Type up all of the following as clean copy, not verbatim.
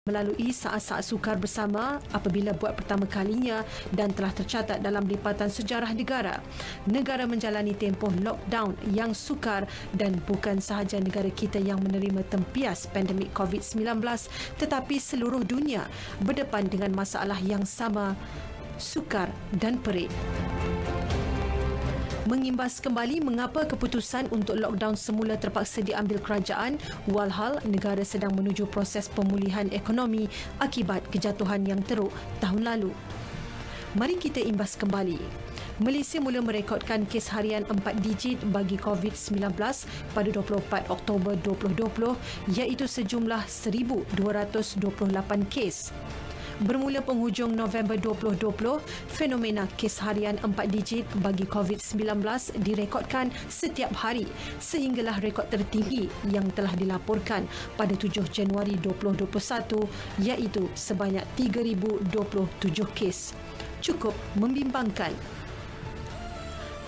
melalui saat-saat sukar bersama apabila buat pertama kalinya dan telah tercatat dalam lipatan sejarah negara. Negara menjalani tempoh lockdown yang sukar dan bukan sahaja negara kita yang menerima tempias pandemik COVID-19 tetapi seluruh dunia berdepan dengan masalah yang sama, sukar dan perit. Mengimbas kembali mengapa keputusan untuk lockdown semula terpaksa diambil kerajaan walhal negara sedang menuju proses pemulihan ekonomi akibat kejatuhan yang teruk tahun lalu. Mari kita imbas kembali. Malaysia mula merekodkan kes harian 4 digit bagi COVID-19 pada 24 Oktober 2020 iaitu sejumlah 1,228 kes. Bermula penghujung November 2020, fenomena kes harian 4 digit bagi COVID-19 direkodkan setiap hari sehinggalah rekod tertinggi yang telah dilaporkan pada 7 Januari 2021 iaitu sebanyak 3,027 kes. Cukup membimbangkan.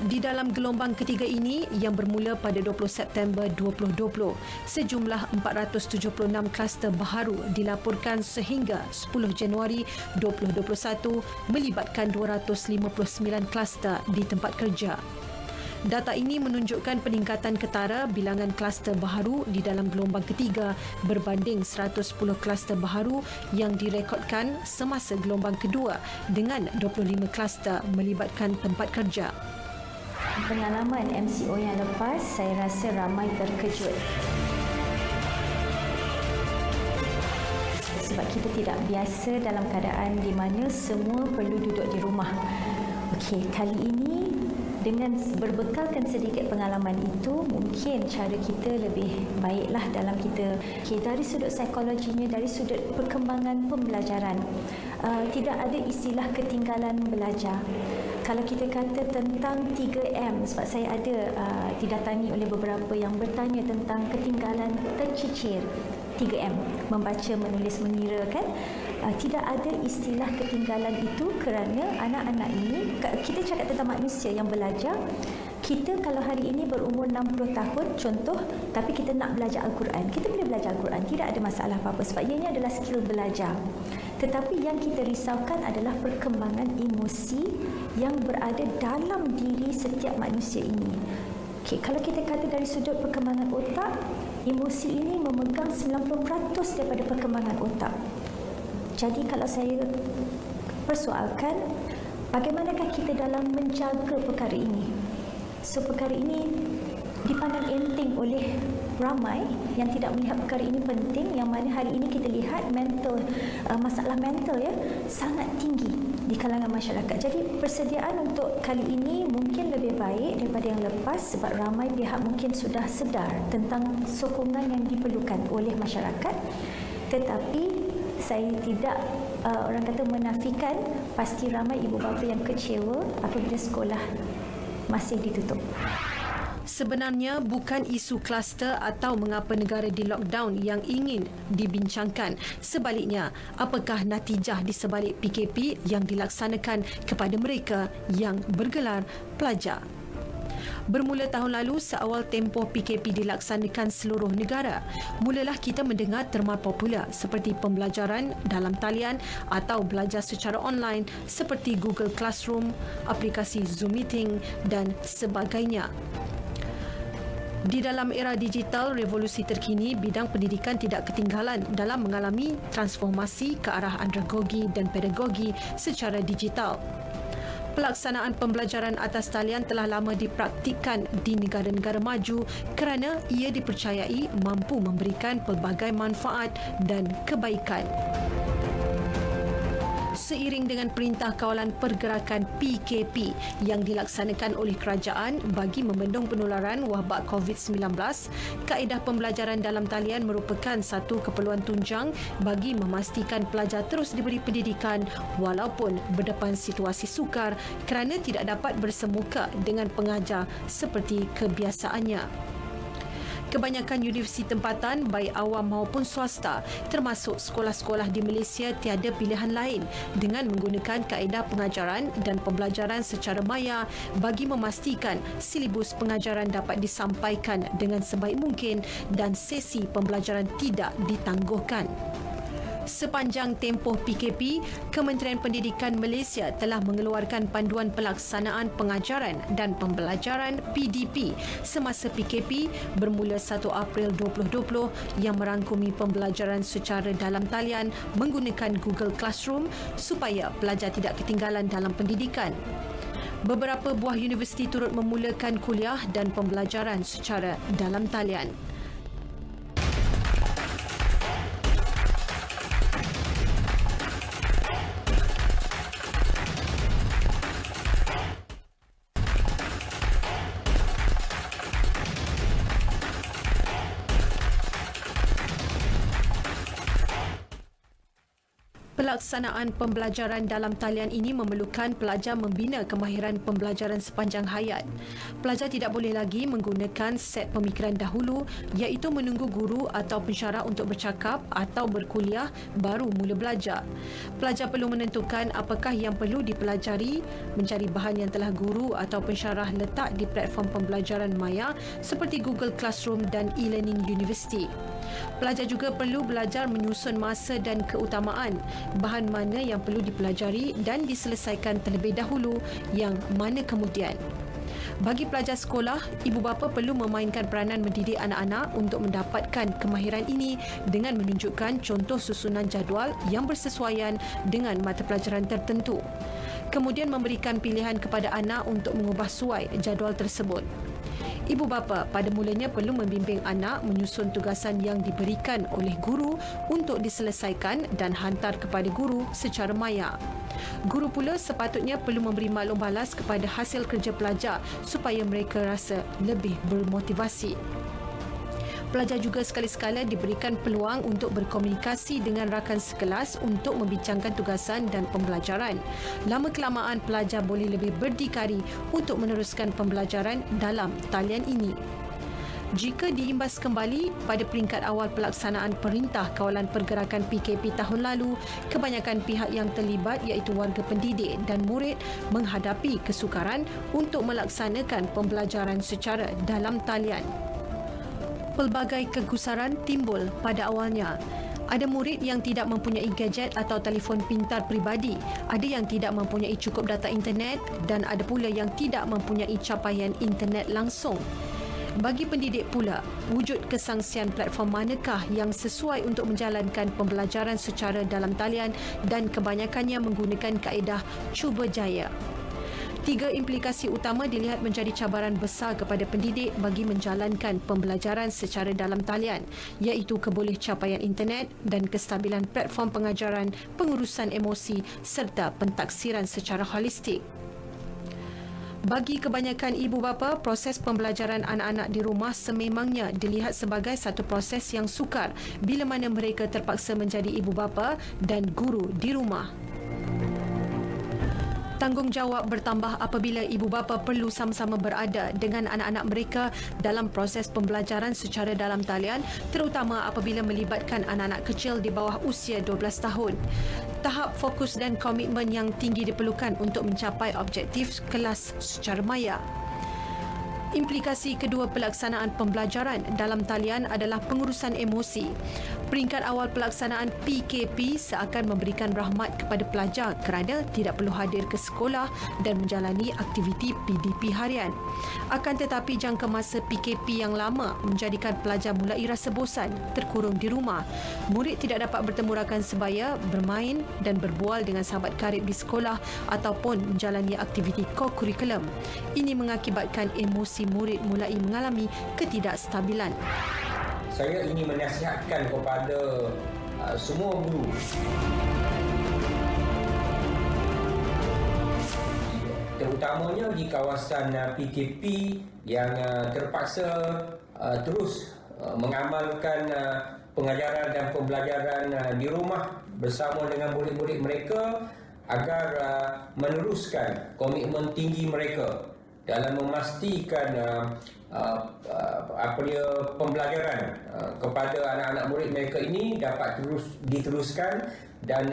Di dalam gelombang ketiga ini yang bermula pada 20 September 2020, sejumlah 476 kluster baharu dilaporkan sehingga 10 Januari 2021 melibatkan 259 kluster di tempat kerja. Data ini menunjukkan peningkatan ketara bilangan kluster baharu di dalam gelombang ketiga berbanding 110 kluster baharu yang direkodkan semasa gelombang kedua dengan 25 kluster melibatkan tempat kerja. Pengalaman MCO yang lepas, saya rasa ramai terkejut. Sebab kita tidak biasa dalam keadaan di mana semua perlu duduk di rumah. Okey, kali ini dengan berbekalkan sedikit pengalaman itu, mungkin cara kita lebih baiklah dalam kita. Dari sudut psikologinya, dari sudut perkembangan pembelajaran, tidak ada istilah ketinggalan belajar. Kalau kita kata tentang 3M, sebab saya ada didatangi oleh beberapa yang bertanya tentang ketinggalan tercicir. 3M, membaca, menulis, mengira, kan? Tidak ada istilah ketinggalan itu kerana anak-anak ini, kita cakap tentang manusia yang belajar. Kita kalau hari ini berumur 60 tahun contoh, tapi kita nak belajar Al-Quran, kita boleh belajar Al-Quran, tidak ada masalah apa-apa sebab ianya adalah skill belajar. Tetapi yang kita risaukan adalah perkembangan emosi yang berada dalam diri setiap manusia ini. Okey, kalau kita kata dari sudut perkembangan otak, emosi ini memegang 90% daripada perkembangan otak. Jadi kalau saya persoalkan, bagaimanakah kita dalam menjaga perkara ini? So perkara ini dipandang enteng oleh ramai yang tidak melihat perkara ini penting, yang mana hari ini kita lihat masalah mental ya sangat tinggi di kalangan masyarakat. Jadi persediaan untuk kali ini mungkin lebih baik daripada yang lepas sebab ramai pihak mungkin sudah sedar tentang sokongan yang diperlukan oleh masyarakat. Tetapi saya tidak orang kata menafikan, pasti ramai ibu bapa yang kecewa apabila sekolah masih ditutup. Sebenarnya bukan isu kluster atau mengapa negara di lockdown yang ingin dibincangkan. Sebaliknya, apakah natijah di sebalik PKP yang dilaksanakan kepada mereka yang bergelar pelajar? Bermula tahun lalu, seawal tempoh PKP dilaksanakan seluruh negara, mulalah kita mendengar terma popular seperti pembelajaran dalam talian atau belajar secara online seperti Google Classroom, aplikasi Zoom Meeting dan sebagainya. Di dalam era digital revolusi terkini, bidang pendidikan tidak ketinggalan dalam mengalami transformasi ke arah andragogi dan pedagogi secara digital. Pelaksanaan pembelajaran atas talian telah lama dipraktikkan di negara-negara maju kerana ia dipercayai mampu memberikan pelbagai manfaat dan kebaikan. Seiring dengan Perintah Kawalan Pergerakan PKP yang dilaksanakan oleh kerajaan bagi membendung penularan wabak COVID-19, kaedah pembelajaran dalam talian merupakan satu keperluan tunjang bagi memastikan pelajar terus diberi pendidikan walaupun berdepan situasi sukar kerana tidak dapat bersemuka dengan pengajar seperti kebiasaannya. Kebanyakan universiti tempatan, baik awam maupun swasta, termasuk sekolah-sekolah di Malaysia tiada pilihan lain dengan menggunakan kaedah pengajaran dan pembelajaran secara maya bagi memastikan silibus pengajaran dapat disampaikan dengan sebaik mungkin dan sesi pembelajaran tidak ditangguhkan. Sepanjang tempoh PKP, Kementerian Pendidikan Malaysia telah mengeluarkan Panduan Pelaksanaan Pengajaran dan Pembelajaran PDP semasa PKP bermula 1 April 2020 yang merangkumi pembelajaran secara dalam talian menggunakan Google Classroom supaya pelajar tidak ketinggalan dalam pendidikan. Beberapa buah universiti turut memulakan kuliah dan pembelajaran secara dalam talian. Pelaksanaan pembelajaran dalam talian ini memerlukan pelajar membina kemahiran pembelajaran sepanjang hayat. Pelajar tidak boleh lagi menggunakan set pemikiran dahulu iaitu menunggu guru atau pensyarah untuk bercakap atau berkuliah baru mula belajar. Pelajar perlu menentukan apakah yang perlu dipelajari, mencari bahan yang telah guru atau pensyarah letak di platform pembelajaran maya seperti Google Classroom dan e-learning universiti. Pelajar juga perlu belajar menyusun masa dan keutamaan, bahan mana yang perlu dipelajari dan diselesaikan terlebih dahulu, yang mana kemudian. Bagi pelajar sekolah, ibu bapa perlu memainkan peranan mendidik anak-anak untuk mendapatkan kemahiran ini dengan menunjukkan contoh susunan jadual yang bersesuaian dengan mata pelajaran tertentu. Kemudian memberikan pilihan kepada anak untuk mengubah suai jadual tersebut. Ibu bapa pada mulanya perlu membimbing anak menyusun tugasan yang diberikan oleh guru untuk diselesaikan dan hantar kepada guru secara maya. Guru pula sepatutnya perlu memberi maklum balas kepada hasil kerja pelajar supaya mereka rasa lebih bermotivasi. Pelajar juga sekali-sekala diberikan peluang untuk berkomunikasi dengan rakan sekelas untuk membincangkan tugasan dan pembelajaran. Lama-kelamaan pelajar boleh lebih berdikari untuk meneruskan pembelajaran dalam talian ini. Jika diimbas kembali pada peringkat awal pelaksanaan Perintah Kawalan Pergerakan PKP tahun lalu, kebanyakan pihak yang terlibat iaitu warga pendidik dan murid menghadapi kesukaran untuk melaksanakan pembelajaran secara dalam talian. Pelbagai kegusaran timbul pada awalnya. Ada murid yang tidak mempunyai gadget atau telefon pintar peribadi, ada yang tidak mempunyai cukup data internet dan ada pula yang tidak mempunyai capaian internet langsung. Bagi pendidik pula, wujud kesangsian platform manakah yang sesuai untuk menjalankan pembelajaran secara dalam talian dan kebanyakannya menggunakan kaedah cuba jaya. 3 implikasi utama dilihat menjadi cabaran besar kepada pendidik bagi menjalankan pembelajaran secara dalam talian, iaitu keboleh capaian internet dan kestabilan platform pengajaran, pengurusan emosi serta pentaksiran secara holistik. Bagi kebanyakan ibu bapa, proses pembelajaran anak-anak di rumah sememangnya dilihat sebagai satu proses yang sukar bila mana mereka terpaksa menjadi ibu bapa dan guru di rumah. Tanggungjawab bertambah apabila ibu bapa perlu sama-sama berada dengan anak-anak mereka dalam proses pembelajaran secara dalam talian, terutama apabila melibatkan anak-anak kecil di bawah usia 12 tahun. Tahap fokus dan komitmen yang tinggi diperlukan untuk mencapai objektif kelas secara maya. Implikasi kedua pelaksanaan pembelajaran dalam talian adalah pengurusan emosi. Peringkat awal pelaksanaan PKP seakan memberikan rahmat kepada pelajar kerana tidak perlu hadir ke sekolah dan menjalani aktiviti PDP harian. Akan tetapi jangka masa PKP yang lama menjadikan pelajar mulai rasa bosan, terkurung di rumah. Murid tidak dapat bertemu rakan sebaya, bermain dan berbual dengan sahabat karib di sekolah ataupun menjalani aktiviti co-kurikulum. Ini mengakibatkan emosi murid mulai mengalami ketidakstabilan. Saya ingin menasihatkan kepada semua guru terutamanya di kawasan PKP yang terpaksa terus mengamalkan pengajaran dan pembelajaran di rumah bersama dengan murid-murid mereka agar meneruskan komitmen tinggi mereka dalam memastikan pembelajaran kepada anak-anak murid mereka ini dapat terus diteruskan dan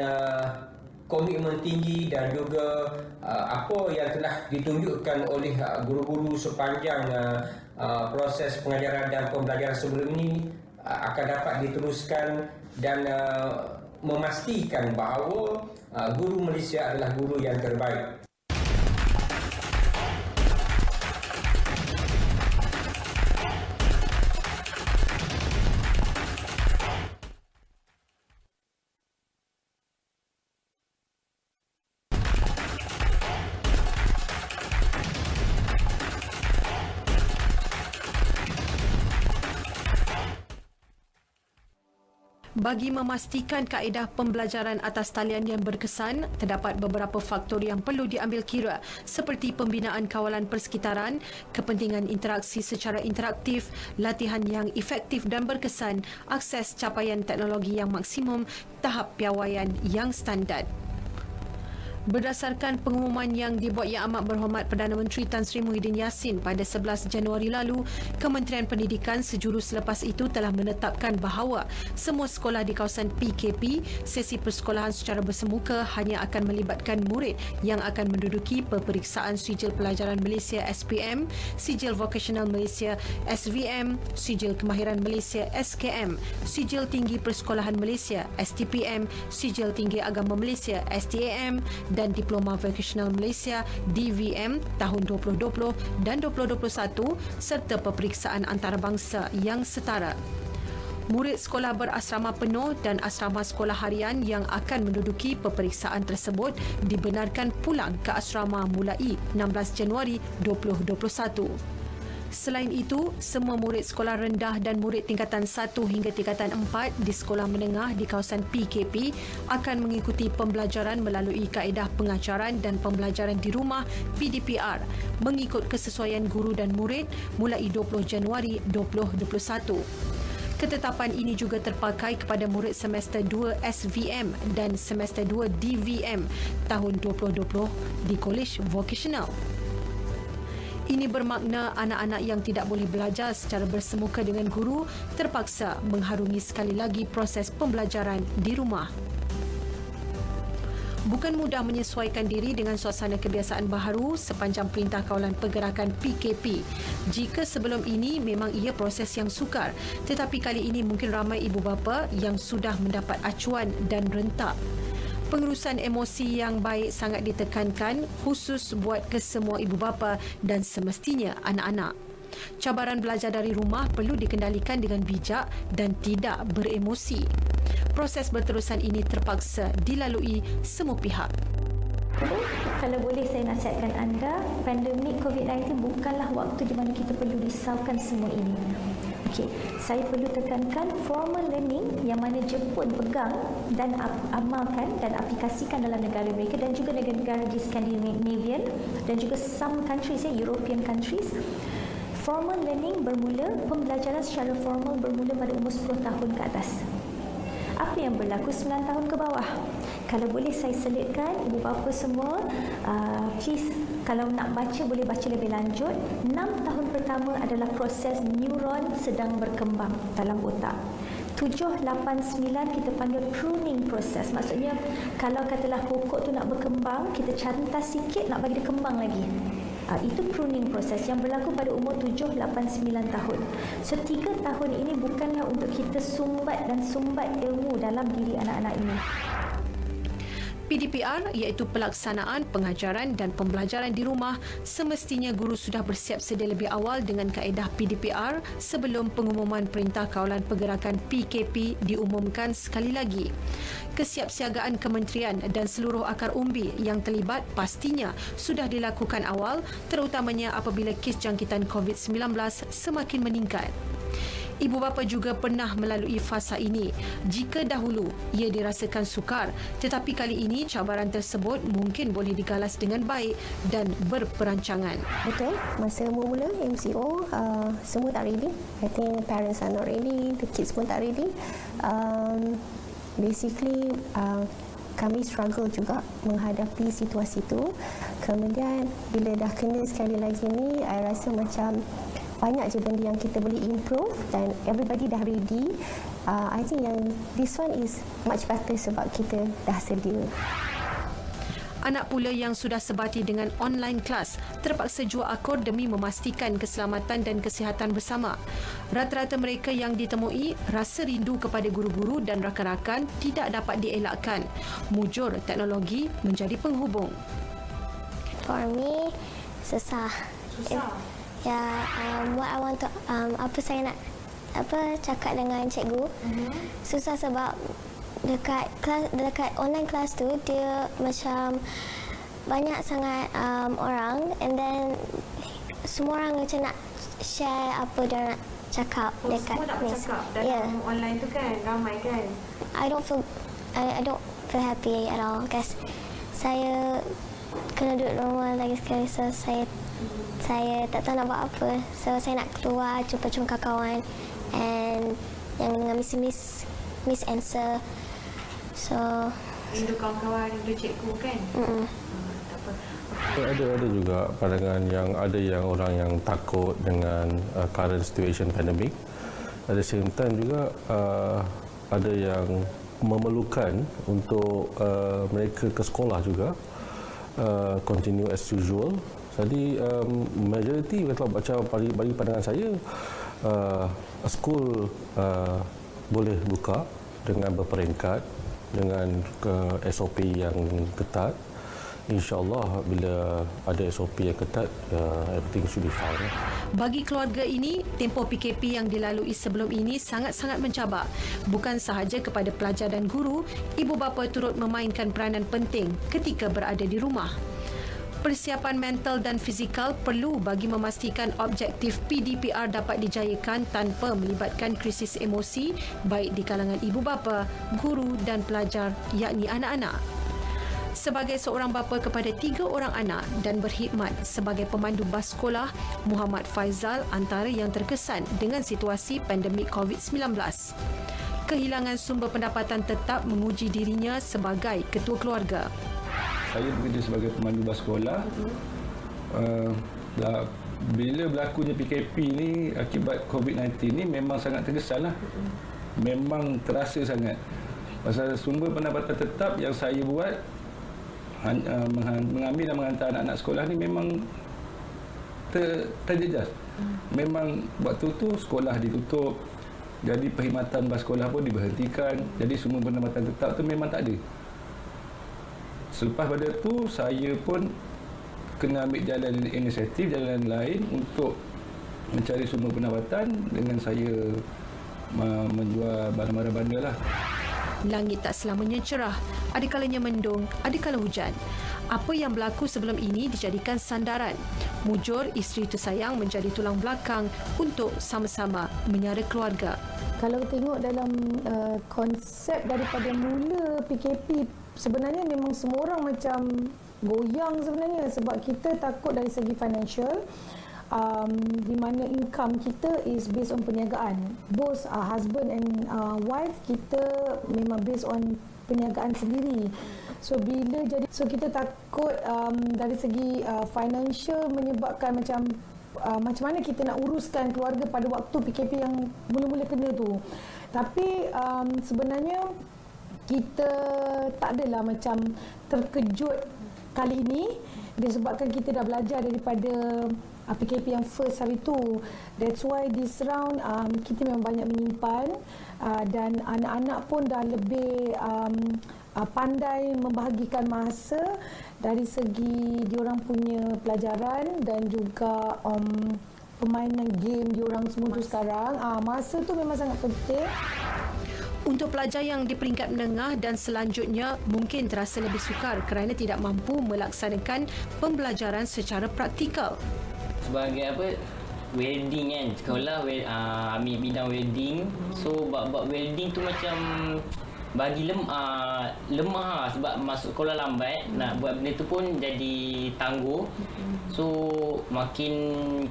komitmen tinggi dan juga apa yang telah ditunjukkan oleh guru-guru sepanjang proses pengajaran dan pembelajaran sebelum ini akan dapat diteruskan dan memastikan bahawa guru Malaysia adalah guru yang terbaik. Bagi memastikan kaedah pembelajaran atas talian yang berkesan, terdapat beberapa faktor yang perlu diambil kira seperti pembinaan kawalan persekitaran, kepentingan interaksi secara interaktif, latihan yang efektif dan berkesan, akses capaian teknologi yang maksimum, tahap piawaian yang standard. Berdasarkan pengumuman yang dibuat Yang Amat Berhormat Perdana Menteri Tan Sri Muhyiddin Yassin pada 11 Januari lalu, Kementerian Pendidikan sejurus selepas itu telah menetapkan bahawa semua sekolah di kawasan PKP, sesi persekolahan secara bersemuka hanya akan melibatkan murid yang akan menduduki peperiksaan Sijil Pelajaran Malaysia SPM, Sijil Vocational Malaysia SVM, Sijil Kemahiran Malaysia SKM, Sijil Tinggi Persekolahan Malaysia STPM, Sijil Tinggi Agama Malaysia STAM dan Diploma Vocational Malaysia DVM tahun 2020 dan 2021 serta peperiksaan antarabangsa yang setara. Murid sekolah berasrama penuh dan asrama sekolah harian yang akan menduduki peperiksaan tersebut dibenarkan pulang ke asrama mulai 16 Januari 2021. Selain itu, semua murid sekolah rendah dan murid tingkatan 1 hingga tingkatan 4 di sekolah menengah di kawasan PKP akan mengikuti pembelajaran melalui kaedah pengajaran dan pembelajaran di rumah PDPR mengikut kesesuaian guru dan murid mulai 20 Januari 2021. Ketetapan ini juga terpakai kepada murid semester 2 SVM dan semester 2 DVM tahun 2020 di Kolej Vocational. Ini bermakna anak-anak yang tidak boleh belajar secara bersemuka dengan guru terpaksa mengharungi sekali lagi proses pembelajaran di rumah. Bukan mudah menyesuaikan diri dengan suasana kebiasaan baharu sepanjang Perintah Kawalan Pergerakan PKP. Jika sebelum ini memang ia proses yang sukar, tetapi kali ini mungkin ramai ibu bapa yang sudah mendapat acuan dan rentak. Pengurusan emosi yang baik sangat ditekankan khusus buat kesemua ibu bapa dan semestinya anak-anak. Cabaran belajar dari rumah perlu dikendalikan dengan bijak dan tidak beremosi. Proses berterusan ini terpaksa dilalui semua pihak. Kalau boleh saya nasihatkan anda, pandemik COVID-19 bukanlah waktu di mana kita perlu risaukan semua ini. Okey, saya perlu tekankan formal learning yang mana Jepun pegang dan amalkan dan aplikasikan dalam negara mereka dan juga negara-negara di Scandinavian dan juga some countries, European countries. Formal learning bermula, pembelajaran secara formal bermula pada umur 10 tahun ke atas. Apa yang berlaku 9 tahun ke bawah? Kalau boleh saya selitkan, ibu bapa semua, please kalau nak baca boleh baca lebih lanjut. 6 tahun pertama adalah proses neuron sedang berkembang dalam otak. 7, 8, 9 kita panggil pruning proses. Maksudnya kalau katalah pokok tu nak berkembang, kita cantas sikit nak bagi dia kembang lagi. Itu pruning proses yang berlaku pada umur 7, 8, 9 tahun. So 3 tahun ini bukanlah untuk kita sumbat ilmu dalam diri anak-anak ini. PDPR iaitu pelaksanaan pengajaran dan pembelajaran di rumah, semestinya guru sudah bersiap sedia lebih awal dengan kaedah PDPR sebelum pengumuman Perintah Kawalan Pergerakan PKP diumumkan sekali lagi. Kesiapsiagaan kementerian dan seluruh akar umbi yang terlibat pastinya sudah dilakukan awal, terutamanya apabila kes jangkitan COVID-19 semakin meningkat. Ibu bapa juga pernah melalui fasa ini. Jika dahulu ia dirasakan sukar, tetapi kali ini cabaran tersebut mungkin boleh digalas dengan baik dan berperancangan. Betul, masa mula-mula MCO semua tak ready. I think parents are not ready, the kids pun tak ready. Basically kami struggle juga menghadapi situasi itu. Kemudian bila dah kena sekali lagi ni, I rasa macam banyak je benda yang kita boleh improve dan everybody dah ready. I think yang this one is much better sebab kita dah sedia. Anak pula yang sudah sebati dengan online kelas terpaksa jual akur demi memastikan keselamatan dan kesihatan bersama. Rata-rata mereka yang ditemui rasa rindu kepada guru-guru dan rakan-rakan tidak dapat dielakkan. Mujur teknologi menjadi penghubung. For me, susah. Ya, what I want to, apa saya nak cakap dengan cikgu. Susah sebab dekat online kelas tu dia macam banyak sangat orang, and then semua orang macam nak share apa dia nak cakap dekat semua nak bercakap dalam online tu kan, ramai kan. I don't feel happy at all guys. Saya kena duduk rumah lagi sekali, so saya tak tahu nak buat apa. So saya nak keluar jumpa kawan and yang dengan miss answer. So rindu kawan-kawan, rindu cikgu kan. Tak apa. Ada juga pandangan yang ada yang orang yang takut dengan current situation pandemic. At the same time juga ada yang memerlukan untuk mereka ke sekolah juga, continue as usual. Jadi majority kalau macam bagi pandangan saya, school boleh buka dengan berperingkat, dengan SOP yang ketat. InsyaAllah bila ada SOP yang ketat, everything should be fine. Bagi keluarga ini, tempoh PKP yang dilalui sebelum ini sangat-sangat mencabar. Bukan sahaja kepada pelajar dan guru, ibu bapa turut memainkan peranan penting ketika berada di rumah. Persiapan mental dan fizikal perlu bagi memastikan objektif PDPR dapat dijayakan tanpa melibatkan krisis emosi baik di kalangan ibu bapa, guru dan pelajar, yakni anak-anak. Sebagai seorang bapa kepada 3 orang anak dan berkhidmat sebagai pemandu bas sekolah, Muhammad Faizal antara yang terkesan dengan situasi pandemik COVID-19. Kehilangan sumber pendapatan tetap menguji dirinya sebagai ketua keluarga. Saya bekerja sebagai pemandu bas sekolah. Bila berlakunya PKP ni akibat COVID-19 ni memang sangat terkesan lah. Memang terasa sangat. Pasal sumber pendapatan tetap yang saya buat, mengambil dan menghantar anak-anak sekolah ni memang terjejas. Memang waktu tu sekolah ditutup, jadi perkhidmatan bas sekolah pun diberhentikan. Jadi sumber pendapatan tetap tu memang tak ada. Selepas pada tu, saya pun kena ambil jalan inisiatif, jalan lain untuk mencari sumber pendapatan dengan saya menjual barang-barang bandar lah. Langit tak selamanya cerah, ada kalanya mendung, ada kala hujan. Apa yang berlaku sebelum ini dijadikan sandaran. Mujur, isteri tersayang menjadi tulang belakang untuk sama-sama menyara keluarga. Kalau tengok dalam konsep daripada mula PKP, sebenarnya memang semua orang macam goyang sebenarnya sebab kita takut dari segi financial, di mana income kita is based on perniagaan. Both husband and wife kita memang based on perniagaan sendiri. So bila jadi, so kita takut dari segi financial menyebabkan macam mana kita nak uruskan keluarga pada waktu PKP yang mula-mula kena tu. Tapi sebenarnya kita tak adalah macam terkejut kali ini disebabkan kita dah belajar daripada PKP yang first hari tu. That's why this round kita memang banyak menyimpan dan anak-anak pun dah lebih pandai membahagikan masa dari segi diorang punya pelajaran dan juga permainan game diorang semua tu sekarang. Masa tu memang sangat penting. Untuk pelajar yang di peringkat menengah dan selanjutnya mungkin terasa lebih sukar kerana tidak mampu melaksanakan pembelajaran secara praktikal. Sebagai welding kan, sekolah ambil bidang welding. So bab welding tu macam bagi lemah sebab masuk sekolah lambat, nak buat benda tu pun jadi tangguh. So makin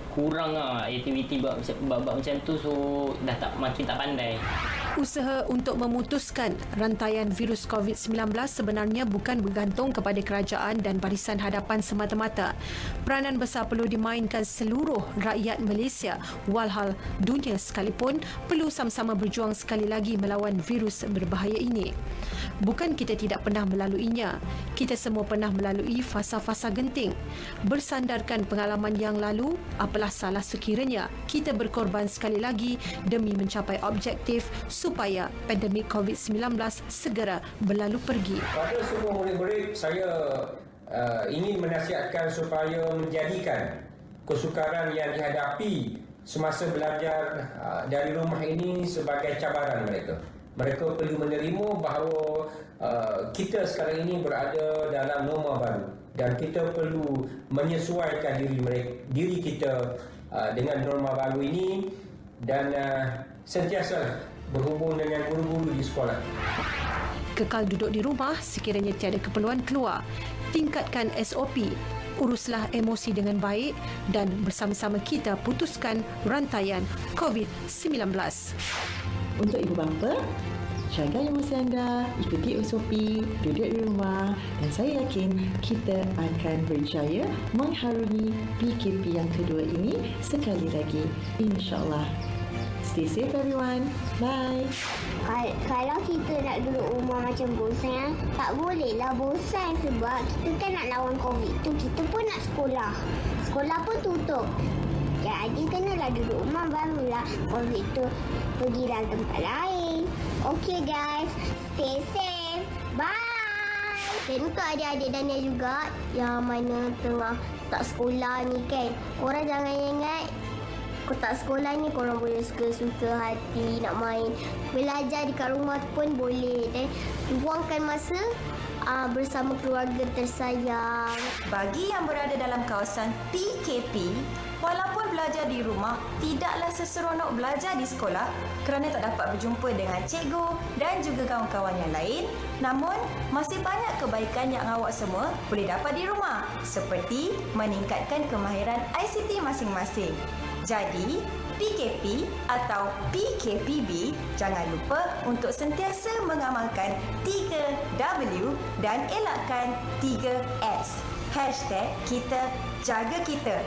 kurang aktiviti bab macam tu, so dah makin tak pandai. Usaha untuk memutuskan rantaian virus COVID-19 sebenarnya bukan bergantung kepada kerajaan dan barisan hadapan semata-mata. Peranan besar perlu dimainkan seluruh rakyat Malaysia, walhal dunia sekalipun perlu sama-sama berjuang sekali lagi melawan virus berbahaya ini. Bukan kita tidak pernah melaluinya, kita semua pernah melalui fasa-fasa genting. Bersandarkan pengalaman yang lalu, apalah salah sekiranya kita berkorban sekali lagi demi mencapai objektif supaya pandemik COVID-19 segera berlalu pergi. Pada semua murid-murid, saya ingin menasihatkan supaya menjadikan kesukaran yang dihadapi semasa belajar dari rumah ini sebagai cabaran mereka. Mereka perlu menerima bahawa kita sekarang ini berada dalam norma baru dan kita perlu menyesuaikan diri kita dengan norma baru ini dan sentiasa berhubung dengan guru-guru di sekolah. Kekal duduk di rumah sekiranya tiada keperluan keluar. Tingkatkan SOP, uruslah emosi dengan baik dan bersama-sama kita putuskan rantaian COVID-19. Untuk ibu bapa, jaga emosi anda, ikuti SOP, duduk di rumah dan saya yakin kita akan berjaya mengharungi PKP yang kedua ini sekali lagi, insyaAllah. Stay safe everyone. Bye. Kalau kita nak duduk rumah macam bosan, tak bolehlah bosan sebab kita kan nak lawan COVID tu, kita pun nak sekolah. Sekolah pun tutup. Jadi kenalah duduk rumah barulah COVID tu pergi dalam tempat lain. Okay guys, stay safe. Bye. Dan untuk adik-adik dan dia juga yang mana tengah tak sekolah ni kan, korang jangan ingat kau tak sekolah ni korang boleh suka-suka hati nak main. Belajar dekat rumah pun boleh. Dan luangkan masa bersama keluarga tersayang. Bagi yang berada dalam kawasan PKP, walaupun belajar di rumah, tidaklah seseronok belajar di sekolah kerana tak dapat berjumpa dengan cikgu dan juga kawan-kawan yang lain. Namun, masih banyak kebaikan yang awak semua boleh dapat di rumah seperti meningkatkan kemahiran ICT masing-masing. Jadi, PKP atau PKPB jangan lupa untuk sentiasa mengamalkan 3W dan elakkan 3S. #kita jaga kita.